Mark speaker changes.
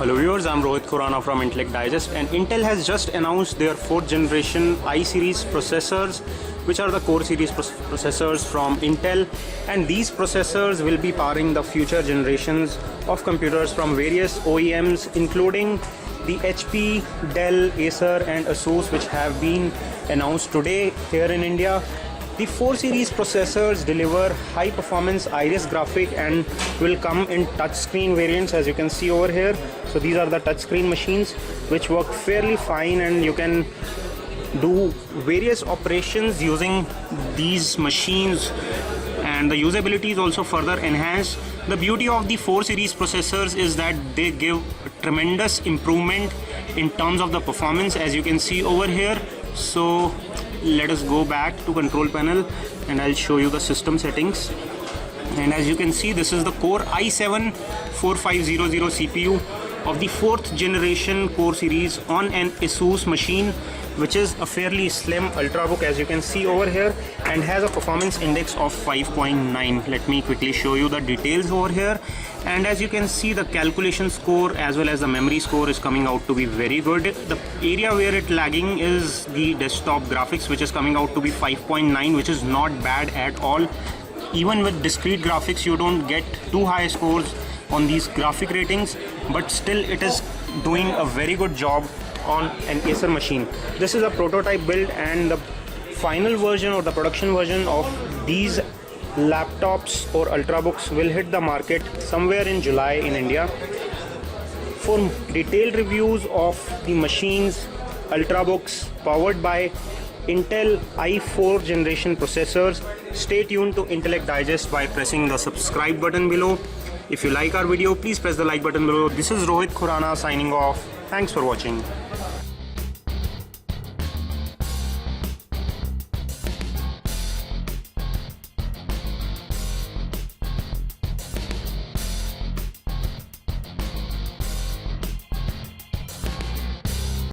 Speaker 1: Hello viewers, I'm Rohit Khurana from Intellect Digest, and Intel has just announced their 4th generation i-series processors, which are the core series processors from Intel, and these processors will be powering the future generations of computers from various OEMs, including the HP, Dell, Acer and Asus, which have been announced today here in India. The 4 series processors deliver high performance Iris graphic and will come in touchscreen variants, as you can see over here. So these are the touchscreen machines which work fairly fine, and you can do various operations using these machines, and the usability is also further enhanced. The beauty of the 4 series processors is that they give tremendous improvement in terms of the performance, as you can see over here. So let us go back to control panel and I'll show you the system settings. And as you can see, this is the Core i7-4500 CPU of the 4th generation Core series on an Asus machine, which is a fairly slim ultrabook, as you can see over here, and has a performance index of 5.9. Let me quickly show you the details over here. And as you can see, the calculation score as well as the memory score is coming out to be very good. The area where it's lagging is the desktop graphics, which is coming out to be 5.9, which is not bad at all. Even with discrete graphics, you don't get too high scores on these graphic ratings, but still it is doing a very good job on an Acer machine. This is a prototype build, and the final version or the production version of these laptops or ultrabooks will hit the market somewhere in July in India. For detailed reviews of the machines, ultrabooks powered by Intel i4 generation processors, stay tuned to Intellect Digest by pressing the subscribe button below. If you like our video, please press the like button below. This is Rohit Khurana signing off. Thanks for watching.